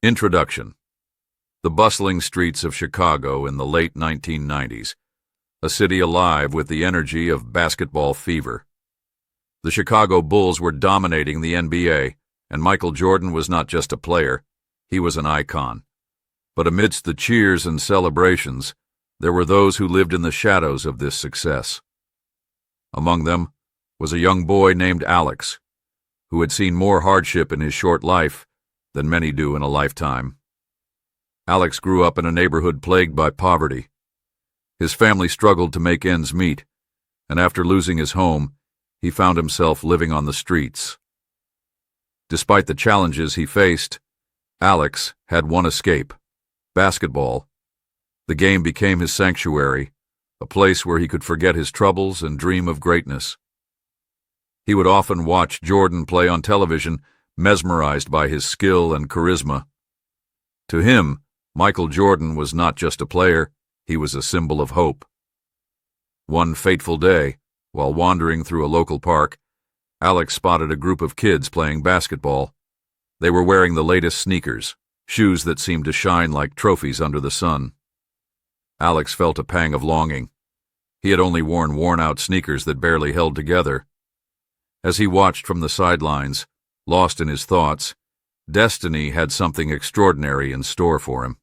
Introduction. The bustling streets of Chicago in the late 1990s, a city alive with the energy of basketball fever. The Chicago Bulls were dominating the NBA, and Michael Jordan was not just a player, he was an icon. But amidst the cheers and celebrations, there were those who lived in the shadows of this success. Among them was a young boy named Alex, who had seen more hardship in his short life than many do in a lifetime. Alex grew up in a neighborhood plagued by poverty. His family struggled to make ends meet, and after losing his home, he found himself living on the streets. Despite the challenges he faced, Alex had one escape: basketball. The game became his sanctuary, a place where he could forget his troubles and dream of greatness. He would often watch Jordan play on television, mesmerized by his skill and charisma. To him, Michael Jordan was not just a player, he was a symbol of hope. One fateful day, while wandering through a local park, Alex spotted a group of kids playing basketball. They were wearing the latest sneakers, shoes that seemed to shine like trophies under the sun. Alex felt a pang of longing. He had only worn worn-out sneakers that barely held together. As he watched from the sidelines, lost in his thoughts, destiny had something extraordinary in store for him.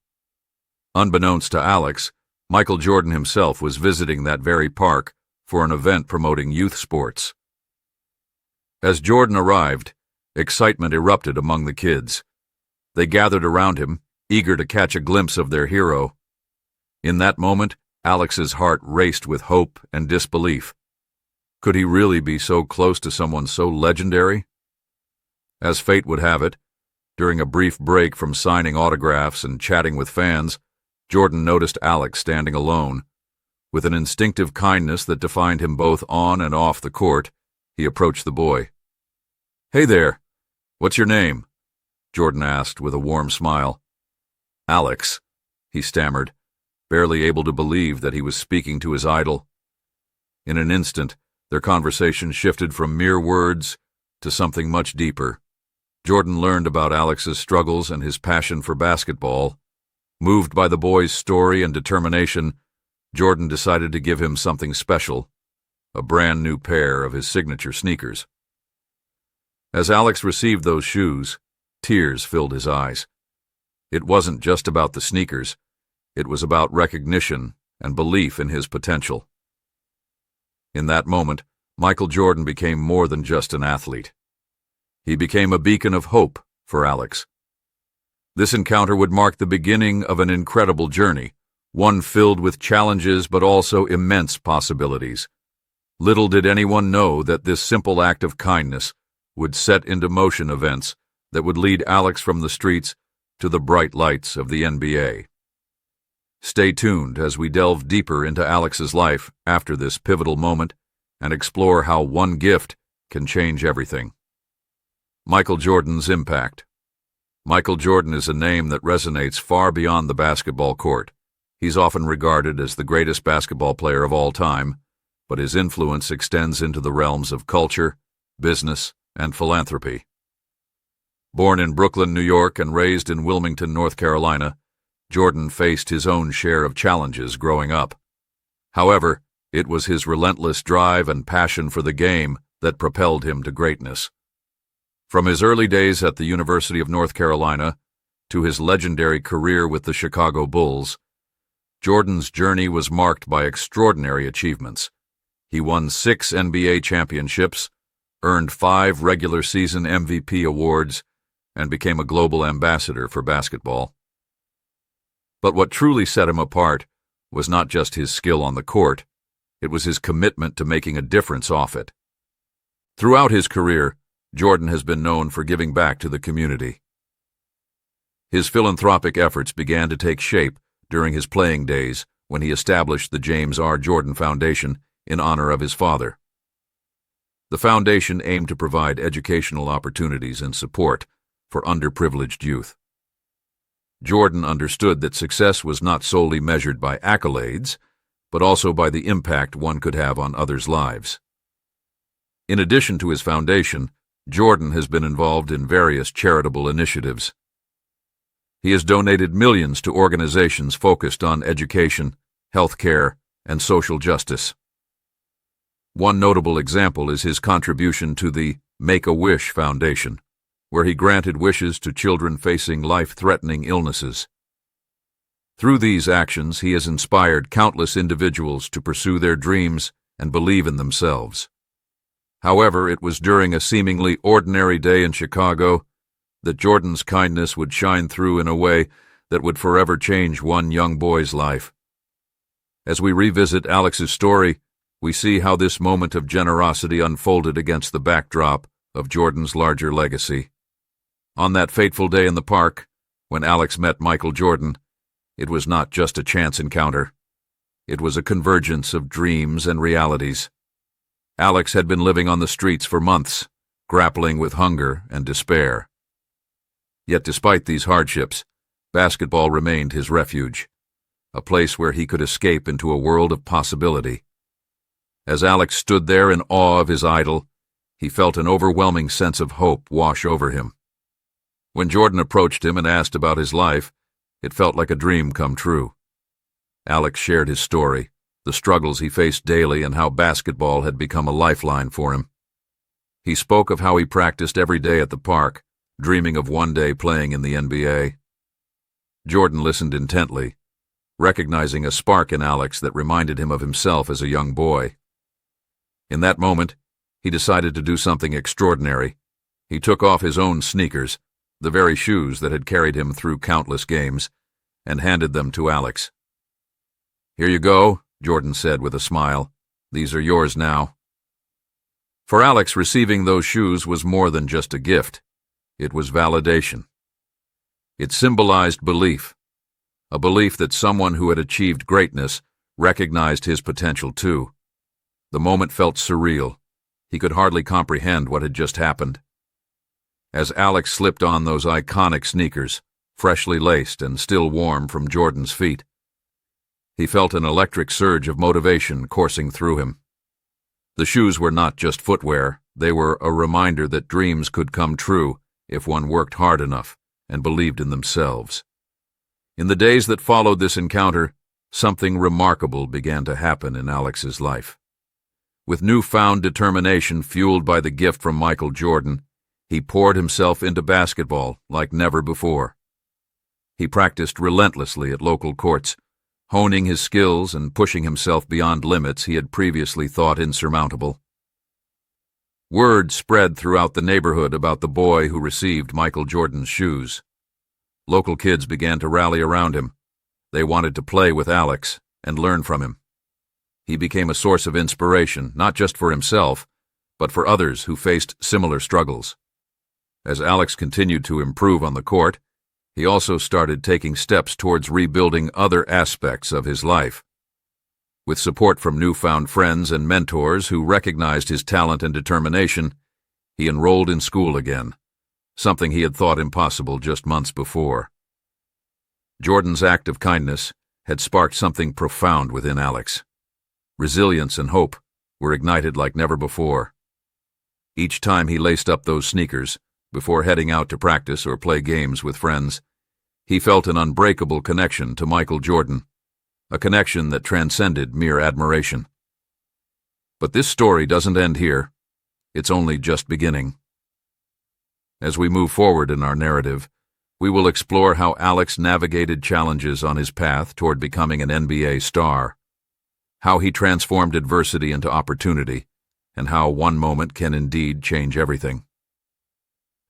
Unbeknownst to Alex, Michael Jordan himself was visiting that very park for an event promoting youth sports. As Jordan arrived, excitement erupted among the kids. They gathered around him, eager to catch a glimpse of their hero. In that moment, Alex's heart raced with hope and disbelief. Could he really be so close to someone so legendary? As fate would have it, during a brief break from signing autographs and chatting with fans, Jordan noticed Alex standing alone. With an instinctive kindness that defined him both on and off the court, he approached the boy. "Hey there, what's your name?" Jordan asked with a warm smile. "Alex," he stammered, barely able to believe that he was speaking to his idol. In an instant, their conversation shifted from mere words to something much deeper. Jordan learned about Alex's struggles and his passion for basketball. Moved by the boy's story and determination, Jordan decided to give him something special, a brand new pair of his signature sneakers. As Alex received those shoes, tears filled his eyes. It wasn't just about the sneakers, it was about recognition and belief in his potential. In that moment, Michael Jordan became more than just an athlete. He became a beacon of hope for Alex. This encounter would mark the beginning of an incredible journey, one filled with challenges but also immense possibilities. Little did anyone know that this simple act of kindness would set into motion events that would lead Alex from the streets to the bright lights of the NBA. Stay tuned as we delve deeper into Alex's life after this pivotal moment and explore how one gift can change everything. Michael Jordan's impact. Michael Jordan is a name that resonates far beyond the basketball court. He's often regarded as the greatest basketball player of all time, but his influence extends into the realms of culture, business, and philanthropy. Born in Brooklyn, New York, and raised in Wilmington, North Carolina, Jordan faced his own share of challenges growing up. However, it was his relentless drive and passion for the game that propelled him to greatness. From his early days at the University of North Carolina to his legendary career with the Chicago Bulls, Jordan's journey was marked by extraordinary achievements. He won 6 NBA championships, earned 5 regular season MVP awards, and became a global ambassador for basketball. But what truly set him apart was not just his skill on the court, it was his commitment to making a difference off it. Throughout his career, Jordan has been known for giving back to the community. His philanthropic efforts began to take shape during his playing days when he established the James R. Jordan Foundation in honor of his father. The foundation aimed to provide educational opportunities and support for underprivileged youth. Jordan understood that success was not solely measured by accolades, but also by the impact one could have on others' lives. In addition to his foundation, Jordan has been involved in various charitable initiatives. He has donated millions to organizations focused on education, health care, and social justice. One notable example is his contribution to the Make-A-Wish Foundation, where he granted wishes to children facing life-threatening illnesses. Through these actions, he has inspired countless individuals to pursue their dreams and believe in themselves. However, it was during a seemingly ordinary day in Chicago that Jordan's kindness would shine through in a way that would forever change one young boy's life. As we revisit Alex's story, we see how this moment of generosity unfolded against the backdrop of Jordan's larger legacy. On that fateful day in the park, when Alex met Michael Jordan, it was not just a chance encounter. It was a convergence of dreams and realities. Alex had been living on the streets for months, grappling with hunger and despair. Yet despite these hardships, basketball remained his refuge, a place where he could escape into a world of possibility. As Alex stood there in awe of his idol, he felt an overwhelming sense of hope wash over him. When Jordan approached him and asked about his life, it felt like a dream come true. Alex shared his story, the struggles he faced daily, and how basketball had become a lifeline for him. He spoke of how he practiced every day at the park, dreaming of one day playing in the NBA. Jordan listened intently, recognizing a spark in Alex that reminded him of himself as a young boy. In that moment, he decided to do something extraordinary. He took off his own sneakers, the very shoes that had carried him through countless games, and handed them to Alex. "Here you go," Jordan said with a smile. "These are yours now." For Alex, receiving those shoes was more than just a gift. It was validation. It symbolized belief, a belief that someone who had achieved greatness recognized his potential too. The moment felt surreal. He could hardly comprehend what had just happened. As Alex slipped on those iconic sneakers, freshly laced and still warm from Jordan's feet, he felt an electric surge of motivation coursing through him. The shoes were not just footwear, they were a reminder that dreams could come true if one worked hard enough and believed in themselves. In the days that followed this encounter, something remarkable began to happen in Alex's life. With newfound determination fueled by the gift from Michael Jordan, he poured himself into basketball like never before. He practiced relentlessly at local courts, honing his skills and pushing himself beyond limits he had previously thought insurmountable. Word spread throughout the neighborhood about the boy who received Michael Jordan's shoes. Local kids began to rally around him. They wanted to play with Alex and learn from him. He became a source of inspiration, not just for himself, but for others who faced similar struggles. As Alex continued to improve on the court, he also started taking steps towards rebuilding other aspects of his life. With support from newfound friends and mentors who recognized his talent and determination, he enrolled in school again, something he had thought impossible just months before. Jordan's act of kindness had sparked something profound within Alex. Resilience and hope were ignited like never before. Each time he laced up those sneakers, before heading out to practice or play games with friends, he felt an unbreakable connection to Michael Jordan, a connection that transcended mere admiration. But this story doesn't end here. It's only just beginning. As we move forward in our narrative, we will explore how Alex navigated challenges on his path toward becoming an NBA star, how he transformed adversity into opportunity, and how one moment can indeed change everything.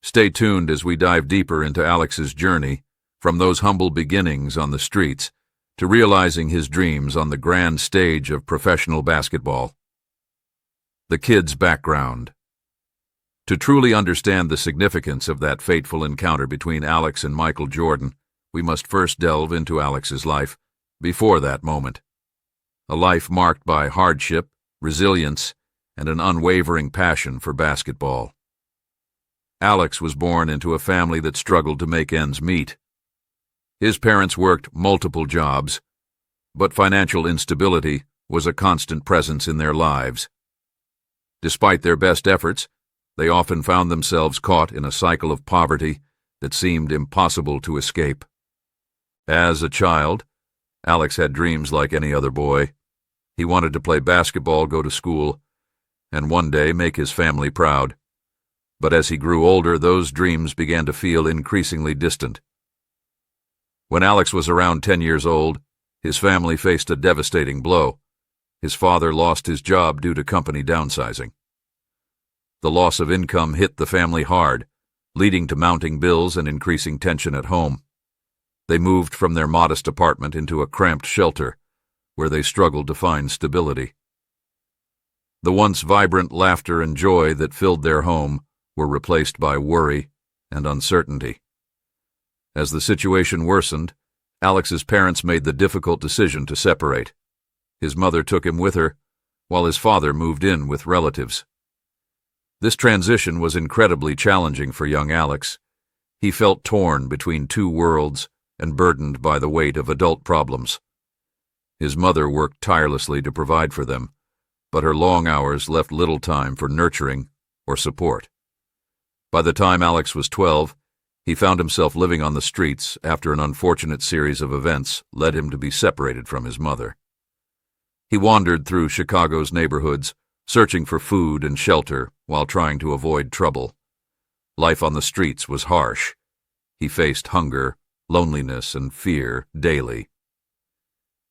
Stay tuned as we dive deeper into Alex's journey, from those humble beginnings on the streets to realizing his dreams on the grand stage of professional basketball. The kid's background. To truly understand the significance of that fateful encounter between Alex and Michael Jordan, we must first delve into Alex's life before that moment. A life marked by hardship, resilience, and an unwavering passion for basketball. Alex was born into a family that struggled to make ends meet. His parents worked multiple jobs, but financial instability was a constant presence in their lives. Despite their best efforts, they often found themselves caught in a cycle of poverty that seemed impossible to escape. As a child, Alex had dreams like any other boy. He wanted to play basketball, go to school, and one day make his family proud. But as he grew older, those dreams began to feel increasingly distant. When Alex was around 10 years old, his family faced a devastating blow. His father lost his job due to company downsizing. The loss of income hit the family hard, leading to mounting bills and increasing tension at home. They moved from their modest apartment into a cramped shelter, where they struggled to find stability. The once vibrant laughter and joy that filled their home were replaced by worry and uncertainty. As the situation worsened, Alex's parents made the difficult decision to separate. His mother took him with her, while his father moved in with relatives. This transition was incredibly challenging for young Alex. He felt torn between two worlds and burdened by the weight of adult problems. His mother worked tirelessly to provide for them, but her long hours left little time for nurturing or support. By the time Alex was 12, he found himself living on the streets after an unfortunate series of events led him to be separated from his mother. He wandered through Chicago's neighborhoods, searching for food and shelter while trying to avoid trouble. Life on the streets was harsh. He faced hunger, loneliness, and fear daily.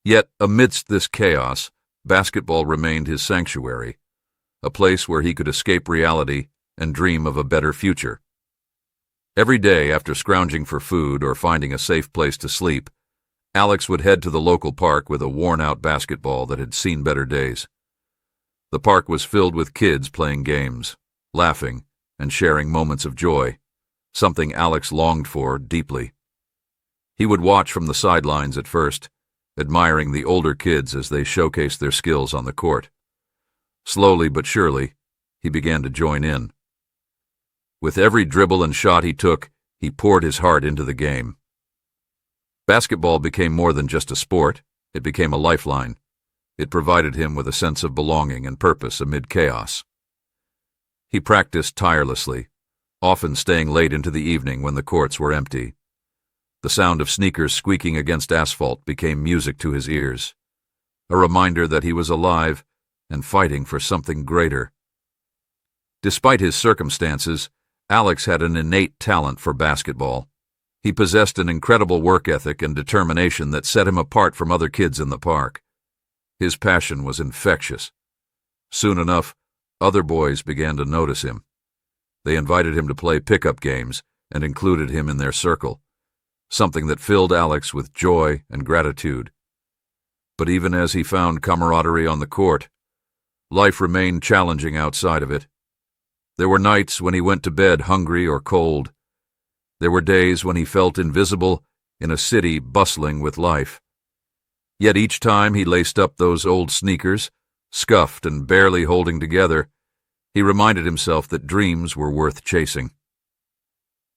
Yet, amidst this chaos, basketball remained his sanctuary, a place where he could escape reality and dream of a better future. Every day, after scrounging for food or finding a safe place to sleep, Alex would head to the local park with a worn-out basketball that had seen better days. The park was filled with kids playing games, laughing, and sharing moments of joy, something Alex longed for deeply. He would watch from the sidelines at first, admiring the older kids as they showcased their skills on the court. Slowly but surely, he began to join in. With every dribble and shot he took, he poured his heart into the game. Basketball became more than just a sport. It became a lifeline. It provided him with a sense of belonging and purpose amid chaos. He practiced tirelessly, often staying late into the evening when the courts were empty. The sound of sneakers squeaking against asphalt became music to his ears, a reminder that he was alive and fighting for something greater. Despite his circumstances, Alex had an innate talent for basketball. He possessed an incredible work ethic and determination that set him apart from other kids in the park. His passion was infectious. Soon enough, other boys began to notice him. They invited him to play pickup games and included him in their circle, something that filled Alex with joy and gratitude. But even as he found camaraderie on the court, life remained challenging outside of it. There were nights when he went to bed hungry or cold. There were days when he felt invisible in a city bustling with life. Yet each time he laced up those old sneakers, scuffed and barely holding together, he reminded himself that dreams were worth chasing.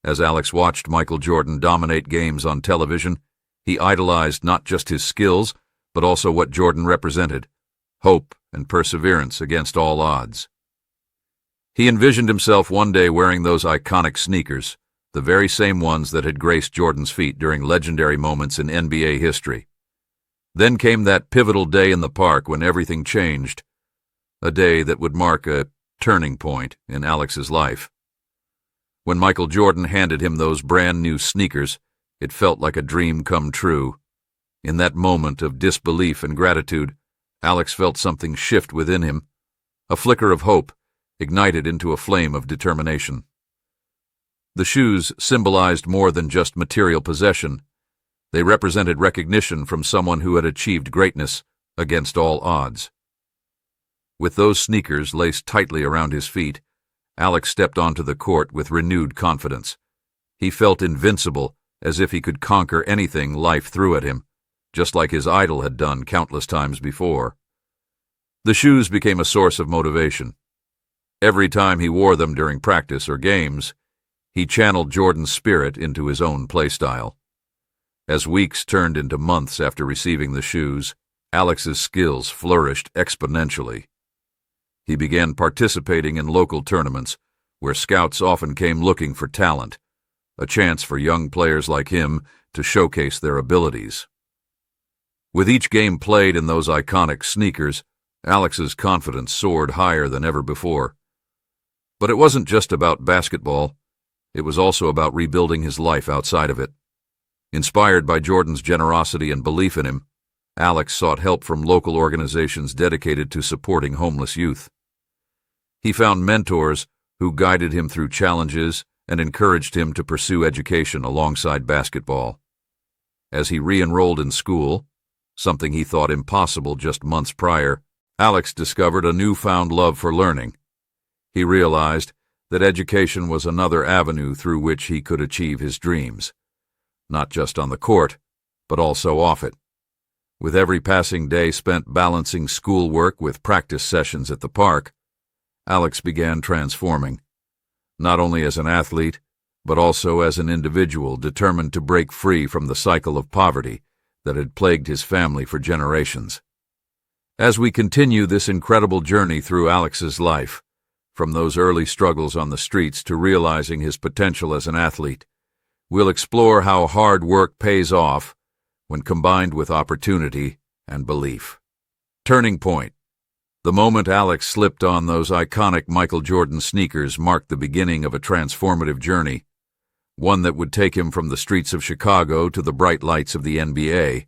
As Alex watched Michael Jordan dominate games on television, he idolized not just his skills, but also what Jordan represented: hope and perseverance against all odds. He envisioned himself one day wearing those iconic sneakers, the very same ones that had graced Jordan's feet during legendary moments in NBA history. Then came that pivotal day in the park when everything changed, a day that would mark a turning point in Alex's life. When Michael Jordan handed him those brand-new sneakers, it felt like a dream come true. In that moment of disbelief and gratitude, Alex felt something shift within him, a flicker of hope ignited into a flame of determination. The shoes symbolized more than just material possession. They represented recognition from someone who had achieved greatness against all odds. With those sneakers laced tightly around his feet, Alex stepped onto the court with renewed confidence. He felt invincible, as if he could conquer anything life threw at him, just like his idol had done countless times before. The shoes became a source of motivation. Every time he wore them during practice or games, he channeled Jordan's spirit into his own play style. As weeks turned into months after receiving the shoes, Alex's skills flourished exponentially. He began participating in local tournaments, where scouts often came looking for talent, a chance for young players like him to showcase their abilities. With each game played in those iconic sneakers, Alex's confidence soared higher than ever before. But it wasn't just about basketball. It was also about rebuilding his life outside of it. Inspired by Jordan's generosity and belief in him, Alex sought help from local organizations dedicated to supporting homeless youth. He found mentors who guided him through challenges and encouraged him to pursue education alongside basketball. As he re-enrolled in school, something he thought impossible just months prior, Alex discovered a newfound love for learning. He realized that education was another avenue through which he could achieve his dreams, not just on the court, but also off it. With every passing day spent balancing schoolwork with practice sessions at the park, Alex began transforming, not only as an athlete, but also as an individual determined to break free from the cycle of poverty that had plagued his family for generations. As we continue this incredible journey through Alex's life, from those early struggles on the streets to realizing his potential as an athlete, we'll explore how hard work pays off when combined with opportunity and belief. Turning point. The moment Alex slipped on those iconic Michael Jordan sneakers marked the beginning of a transformative journey, one that would take him from the streets of Chicago to the bright lights of the NBA.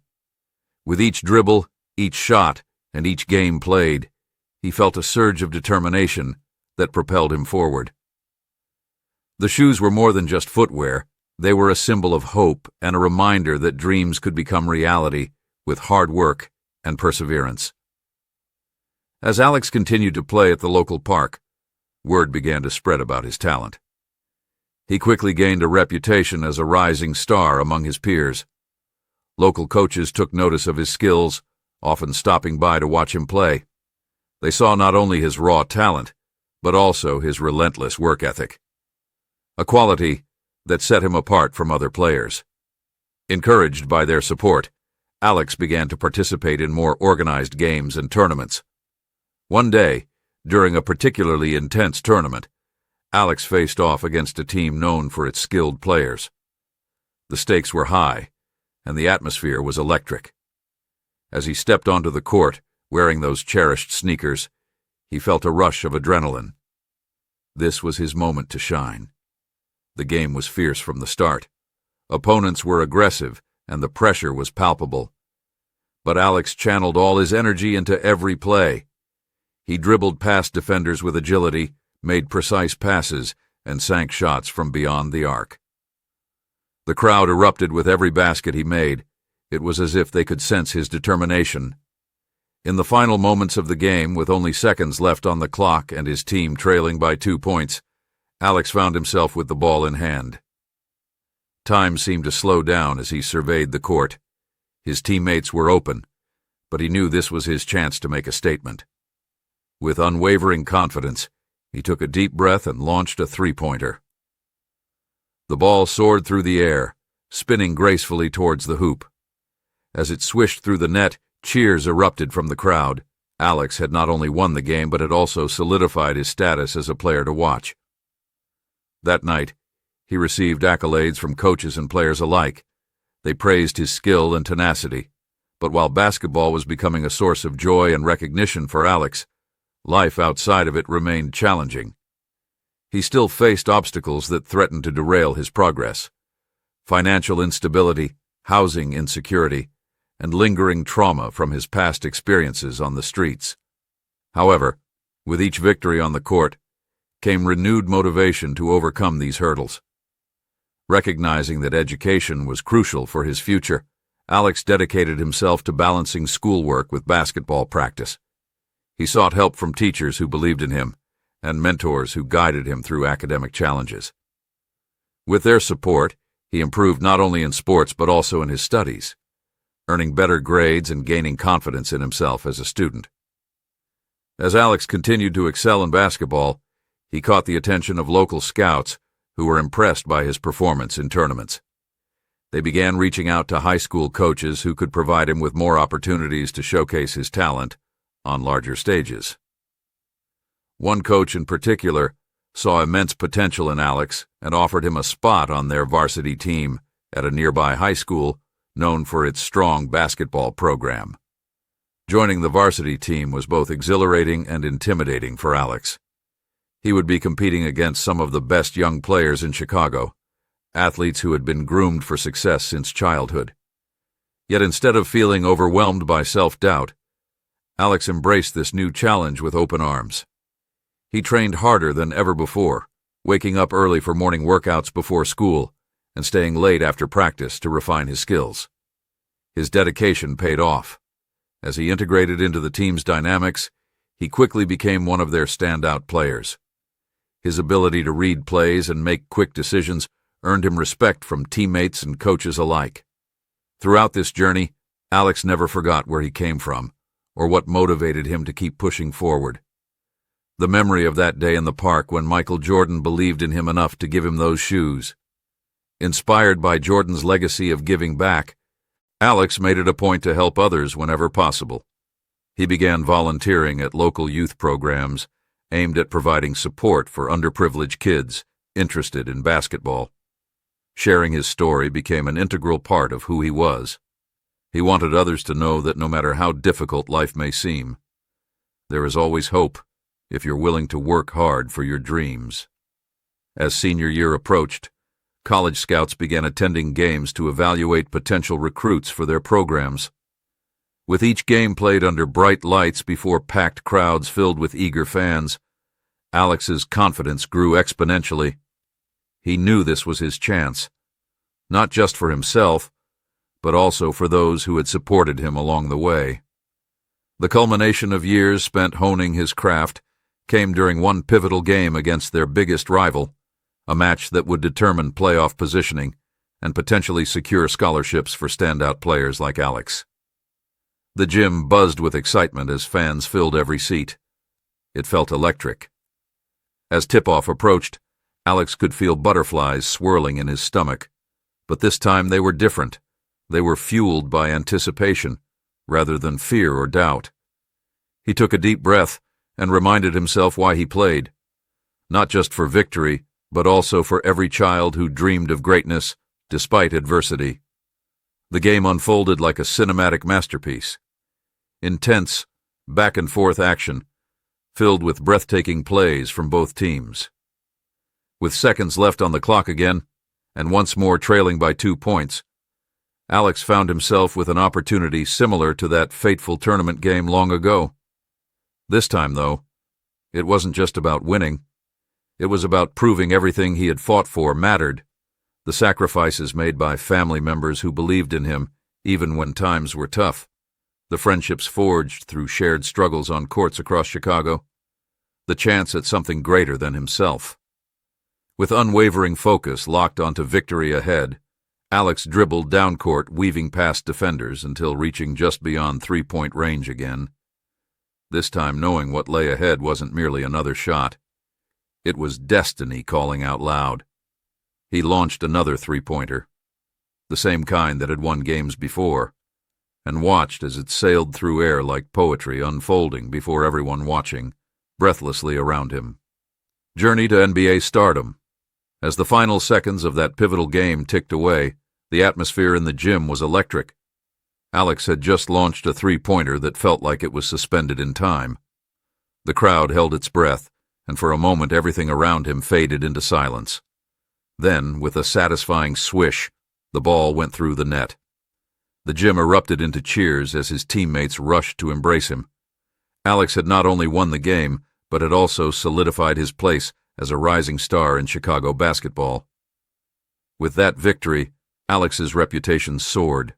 With each dribble, each shot, and each game played, he felt a surge of determination that propelled him forward. The shoes were more than just footwear. They were a symbol of hope and a reminder that dreams could become reality with hard work and perseverance. As Alex continued to play at the local park, word began to spread about his talent. He quickly gained a reputation as a rising star among his peers. Local coaches took notice of his skills, often stopping by to watch him play. They saw not only his raw talent, but also his relentless work ethic, a quality that set him apart from other players. Encouraged by their support, Alex began to participate in more organized games and tournaments. One day, during a particularly intense tournament, Alex faced off against a team known for its skilled players. The stakes were high, and the atmosphere was electric. As he stepped onto the court, wearing those cherished sneakers, he felt a rush of adrenaline. This was his moment to shine. The game was fierce from the start. Opponents were aggressive, and the pressure was palpable. But Alex channeled all his energy into every play. He dribbled past defenders with agility, made precise passes, and sank shots from beyond the arc. The crowd erupted with every basket he made. It was as if they could sense his determination. In the final moments of the game, with only seconds left on the clock and his team trailing by 2 points, Alex found himself with the ball in hand. Time seemed to slow down as he surveyed the court. His teammates were open, but he knew this was his chance to make a statement. With unwavering confidence, he took a deep breath and launched a three-pointer. The ball soared through the air, spinning gracefully towards the hoop. As it swished through the net, cheers erupted from the crowd. Alex had not only won the game, but had also solidified his status as a player to watch. That night, he received accolades from coaches and players alike. They praised his skill and tenacity. But while basketball was becoming a source of joy and recognition for Alex, life outside of it remained challenging. He still faced obstacles that threatened to derail his progress. Financial instability, housing insecurity, and lingering trauma from his past experiences on the streets. However, with each victory on the court, came renewed motivation to overcome these hurdles. Recognizing that education was crucial for his future, Alex dedicated himself to balancing schoolwork with basketball practice. He sought help from teachers who believed in him and mentors who guided him through academic challenges. With their support, he improved not only in sports but also in his studies, earning better grades and gaining confidence in himself as a student. As Alex continued to excel in basketball, he caught the attention of local scouts who were impressed by his performance in tournaments. They began reaching out to high school coaches who could provide him with more opportunities to showcase his talent on larger stages. One coach in particular saw immense potential in Alex and offered him a spot on their varsity team, at a nearby high school known for its strong basketball program. Joining the varsity team was both exhilarating and intimidating for Alex. He would be competing against some of the best young players in Chicago, athletes who had been groomed for success since childhood. Yet instead of feeling overwhelmed by self-doubt, Alex embraced this new challenge with open arms. He trained harder than ever before, waking up early for morning workouts before school and staying late after practice to refine his skills. His dedication paid off. As he integrated into the team's dynamics, he quickly became one of their standout players. His ability to read plays and make quick decisions earned him respect from teammates and coaches alike. Throughout this journey, Alex never forgot where he came from or what motivated him to keep pushing forward. The memory of that day in the park when Michael Jordan believed in him enough to give him those shoes. Inspired by Jordan's legacy of giving back, Alex made it a point to help others whenever possible. He began volunteering at local youth programs aimed at providing support for underprivileged kids interested in basketball. Sharing his story became an integral part of who he was. He wanted others to know that no matter how difficult life may seem, there is always hope if you're willing to work hard for your dreams. As senior year approached, college scouts began attending games to evaluate potential recruits for their programs. With each game played under bright lights before packed crowds filled with eager fans, Alex's confidence grew exponentially. He knew this was his chance, not just for himself, but also for those who had supported him along the way. The culmination of years spent honing his craft came during one pivotal game against their biggest rival, a match that would determine playoff positioning and potentially secure scholarships for standout players like Alex. The gym buzzed with excitement as fans filled every seat. It felt electric. As tip-off approached, Alex could feel butterflies swirling in his stomach, but this time they were different. They were fueled by anticipation rather than fear or doubt. He took a deep breath and reminded himself why he played, not just for victory, but also for every child who dreamed of greatness despite adversity. The game unfolded like a cinematic masterpiece. Intense, back-and-forth action, filled with breathtaking plays from both teams. With seconds left on the clock again, and once more trailing by 2 points, Alex found himself with an opportunity similar to that fateful tournament game long ago. This time, though, it wasn't just about winning. It was about proving everything he had fought for mattered, the sacrifices made by family members who believed in him even when times were tough, the friendships forged through shared struggles on courts across Chicago, the chance at something greater than himself. With unwavering focus locked onto victory ahead, Alex dribbled down court, weaving past defenders until reaching just beyond three-point range again. This time knowing what lay ahead wasn't merely another shot. It was destiny calling out loud. He launched another three-pointer, the same kind that had won games before, and watched as it sailed through air like poetry unfolding before everyone watching, breathlessly around him. Journey to NBA stardom. As the final seconds of that pivotal game ticked away, the atmosphere in the gym was electric. Alex had just launched a three-pointer that felt like it was suspended in time. The crowd held its breath, and for a moment everything around him faded into silence. Then, with a satisfying swish, the ball went through the net. The gym erupted into cheers as his teammates rushed to embrace him. Alex had not only won the game, but had also solidified his place as a rising star in Chicago basketball. With that victory, Alex's reputation soared.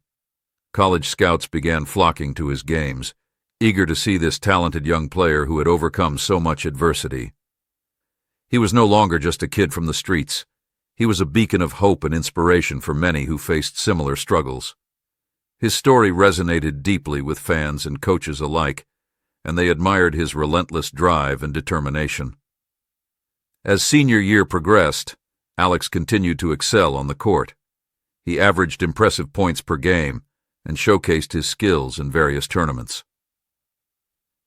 College scouts began flocking to his games, eager to see this talented young player who had overcome so much adversity. He was no longer just a kid from the streets. He was a beacon of hope and inspiration for many who faced similar struggles. His story resonated deeply with fans and coaches alike, and they admired his relentless drive and determination. As senior year progressed, Alex continued to excel on the court. He averaged impressive points per game and showcased his skills in various tournaments.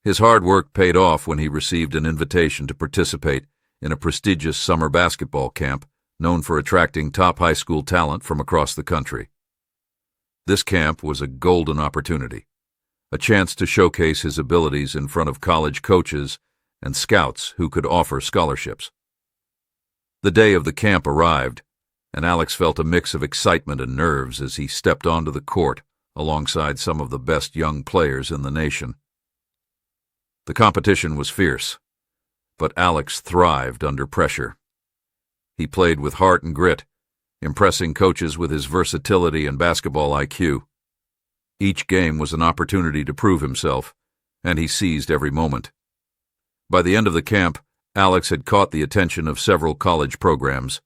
His hard work paid off when he received an invitation to participate in a prestigious summer basketball camp known for attracting top high school talent from across the country. This camp was a golden opportunity, a chance to showcase his abilities in front of college coaches and scouts who could offer scholarships. The day of the camp arrived, and Alex felt a mix of excitement and nerves as he stepped onto the court alongside some of the best young players in the nation. The competition was fierce, but Alex thrived under pressure. He played with heart and grit, impressing coaches with his versatility and basketball IQ. Each game was an opportunity to prove himself, and he seized every moment. By the end of the camp, Alex had caught the attention of several college programs.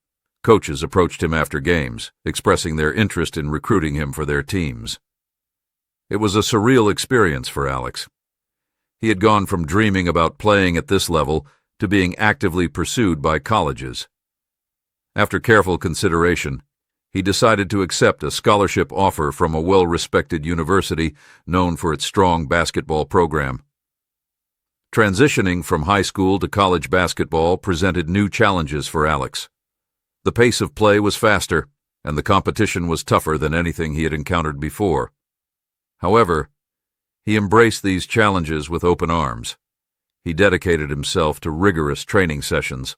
Coaches approached him after games, expressing their interest in recruiting him for their teams. It was a surreal experience for Alex. He had gone from dreaming about playing at this level to being actively pursued by colleges. After careful consideration, he decided to accept a scholarship offer from a well-respected university known for its strong basketball program. Transitioning from high school to college basketball presented new challenges for Alex. The pace of play was faster, and the competition was tougher than anything he had encountered before. However, he embraced these challenges with open arms. He dedicated himself to rigorous training sessions,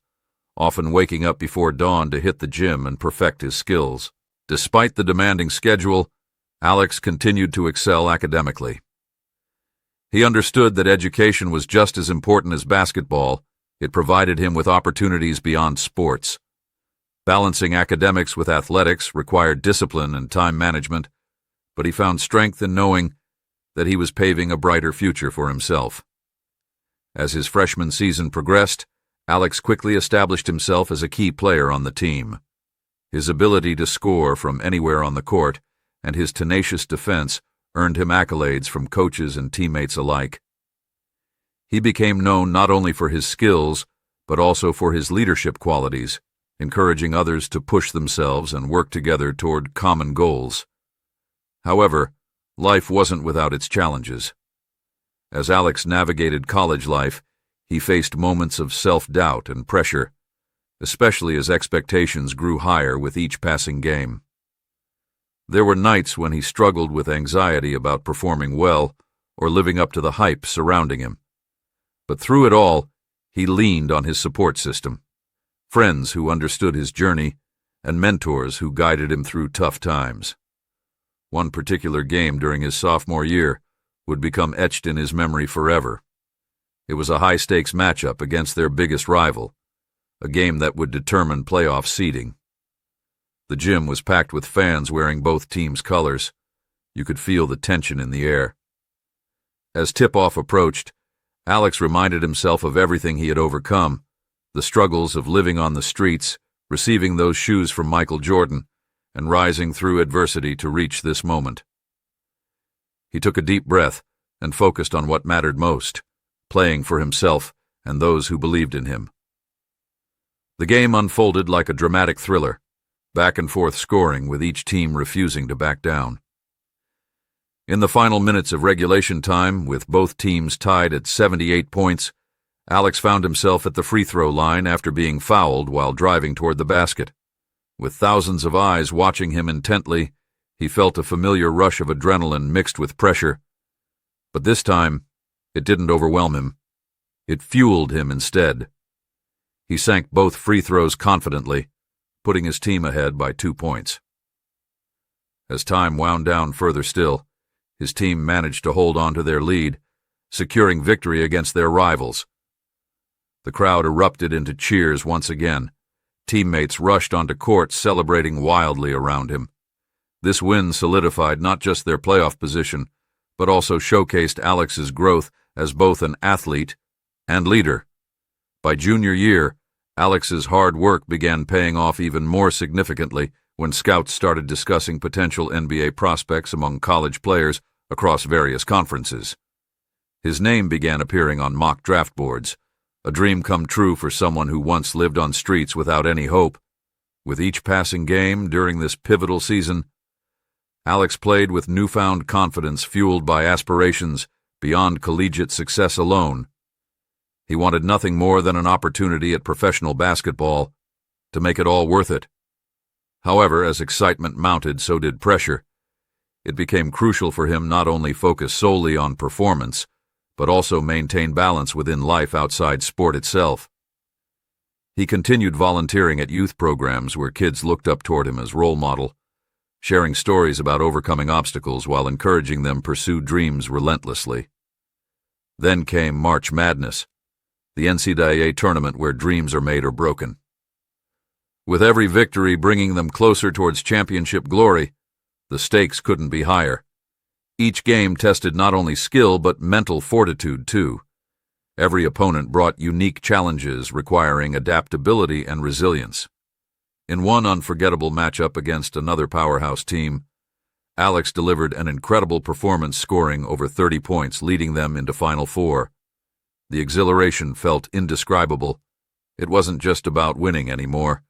often waking up before dawn to hit the gym and perfect his skills. Despite the demanding schedule, Alex continued to excel academically. He understood that education was just as important as basketball. It provided him with opportunities beyond sports. Balancing academics with athletics required discipline and time management, but he found strength in knowing that he was paving a brighter future for himself. As his freshman season progressed, Alex quickly established himself as a key player on the team. His ability to score from anywhere on the court and his tenacious defense earned him accolades from coaches and teammates alike. He became known not only for his skills, but also for his leadership qualities, encouraging others to push themselves and work together toward common goals. However, life wasn't without its challenges. As Alex navigated college life, he faced moments of self-doubt and pressure, especially as expectations grew higher with each passing game. There were nights when he struggled with anxiety about performing well or living up to the hype surrounding him. But through it all, he leaned on his support system, friends who understood his journey, and mentors who guided him through tough times. One particular game during his sophomore year would become etched in his memory forever. It was a high-stakes matchup against their biggest rival, a game that would determine playoff seeding. The gym was packed with fans wearing both teams' colors. You could feel the tension in the air. As tip-off approached, Alex reminded himself of everything he had overcome, the struggles of living on the streets, receiving those shoes from Michael Jordan, and rising through adversity to reach this moment. He took a deep breath and focused on what mattered most, playing for himself and those who believed in him. The game unfolded like a dramatic thriller, back and forth scoring with each team refusing to back down. In the final minutes of regulation time, with both teams tied at 78 points, Alex found himself at the free throw line after being fouled while driving toward the basket. With thousands of eyes watching him intently, he felt a familiar rush of adrenaline mixed with pressure. But this time, it didn't overwhelm him. It fueled him instead. He sank both free throws confidently, putting his team ahead by 2 points. As time wound down further still, his team managed to hold on to their lead, securing victory against their rivals. The crowd erupted into cheers once again. Teammates rushed onto court celebrating wildly around him. This win solidified not just their playoff position, but also showcased Alex's growth as both an athlete and leader. By junior year, Alex's hard work began paying off even more significantly when scouts started discussing potential NBA prospects among college players across various conferences. His name began appearing on mock draft boards, a dream come true for someone who once lived on streets without any hope. With each passing game during this pivotal season, Alex played with newfound confidence fueled by aspirations beyond collegiate success alone. He wanted nothing more than an opportunity at professional basketball, to make it all worth it. However, as excitement mounted, so did pressure. It became crucial for him not only focus solely on performance, but also maintain balance within life outside sport itself. He continued volunteering at youth programs where kids looked up toward him as role model, sharing stories about overcoming obstacles while encouraging them pursue dreams relentlessly. Then came March Madness, the NCAA tournament where dreams are made or broken. With every victory bringing them closer towards championship glory, the stakes couldn't be higher. Each game tested not only skill but mental fortitude too. Every opponent brought unique challenges requiring adaptability and resilience. In one unforgettable matchup against another powerhouse team, Alex delivered an incredible performance, scoring over 30 points, leading them into Final Four. The exhilaration felt indescribable. It wasn't just about winning anymore.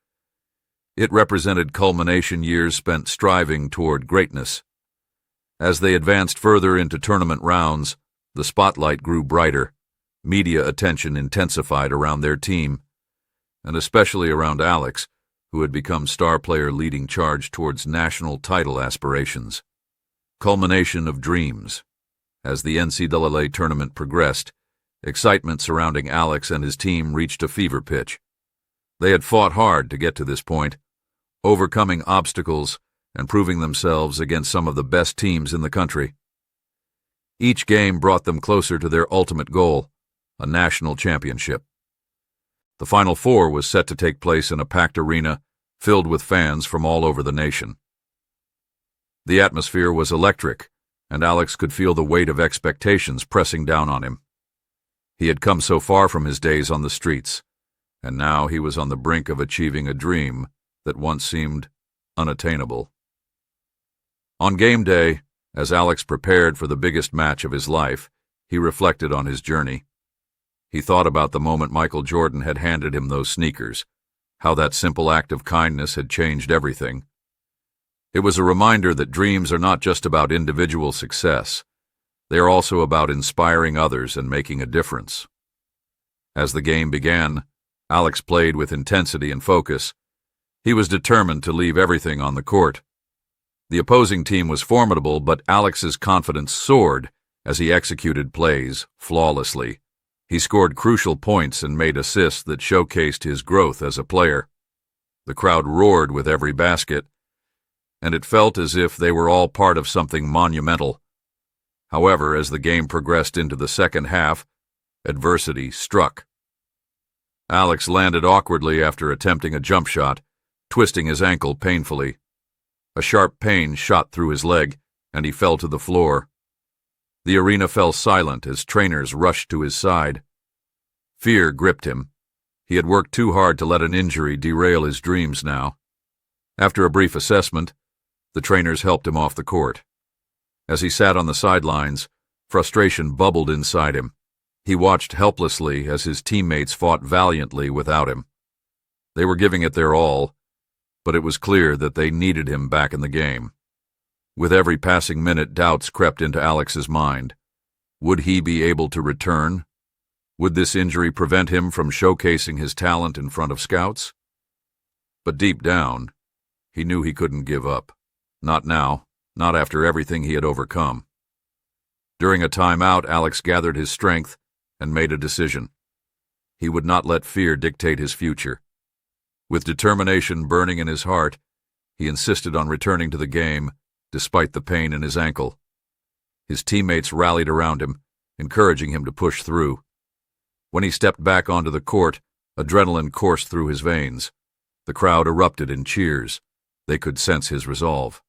It represented culmination, years spent striving toward greatness. As they advanced further into tournament rounds, the spotlight grew brighter. Media attention intensified around their team, and especially around Alex, who had become star player leading charge towards national title aspirations. Culmination of dreams. As the NCAA tournament progressed, excitement surrounding Alex and his team reached a fever pitch. They had fought hard to get to this point, overcoming obstacles and proving themselves against some of the best teams in the country. Each game brought them closer to their ultimate goal, a national championship. The Final Four was set to take place in a packed arena filled with fans from all over the nation. The atmosphere was electric, and Alex could feel the weight of expectations pressing down on him. He had come so far from his days on the streets, and now he was on the brink of achieving a dream that once seemed unattainable. On game day, as Alex prepared for the biggest match of his life, he reflected on his journey. He thought about the moment Michael Jordan had handed him those sneakers, how that simple act of kindness had changed everything. It was a reminder that dreams are not just about individual success. They are also about inspiring others and making a difference. As the game began, Alex played with intensity and focus. He was determined to leave everything on the court. The opposing team was formidable, but Alex's confidence soared as he executed plays flawlessly. He scored crucial points and made assists that showcased his growth as a player. The crowd roared with every basket, and it felt as if they were all part of something monumental. However, as the game progressed into the second half, adversity struck. Alex landed awkwardly after attempting a jump shot, twisting his ankle painfully. A sharp pain shot through his leg, and he fell to the floor. The arena fell silent as trainers rushed to his side. Fear gripped him. He had worked too hard to let an injury derail his dreams now. After a brief assessment, the trainers helped him off the court. As he sat on the sidelines, frustration bubbled inside him. He watched helplessly as his teammates fought valiantly without him. They were giving it their all, but it was clear that they needed him back in the game. With every passing minute, doubts crept into Alex's mind. Would he be able to return? Would this injury prevent him from showcasing his talent in front of scouts? But deep down, he knew he couldn't give up. Not now, not after everything he had overcome. During a timeout, Alex gathered his strength and made a decision. He would not let fear dictate his future. With determination burning in his heart, he insisted on returning to the game, despite the pain in his ankle. His teammates rallied around him, encouraging him to push through. When he stepped back onto the court, adrenaline coursed through his veins. The crowd erupted in cheers. They could sense his resolve.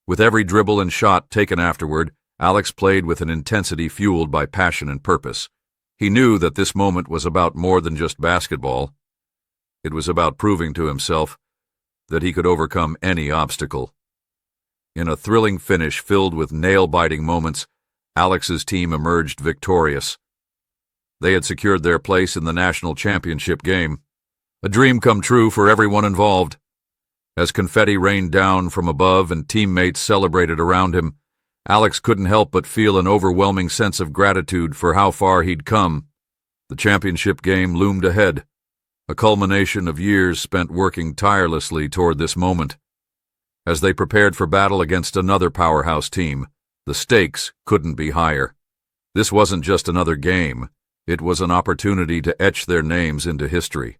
With every dribble and shot taken afterward, Alex played with an intensity fueled by passion and purpose. He knew that this moment was about more than just basketball. It was about proving to himself that he could overcome any obstacle. In a thrilling finish filled with nail-biting moments, Alex's team emerged victorious. They had secured their place in the national championship game, a dream come true for everyone involved. As confetti rained down from above and teammates celebrated around him, Alex couldn't help but feel an overwhelming sense of gratitude for how far he'd come. The championship game loomed ahead, a culmination of years spent working tirelessly toward this moment. As they prepared for battle against another powerhouse team, the stakes couldn't be higher. This wasn't just another game. It was an opportunity to etch their names into history.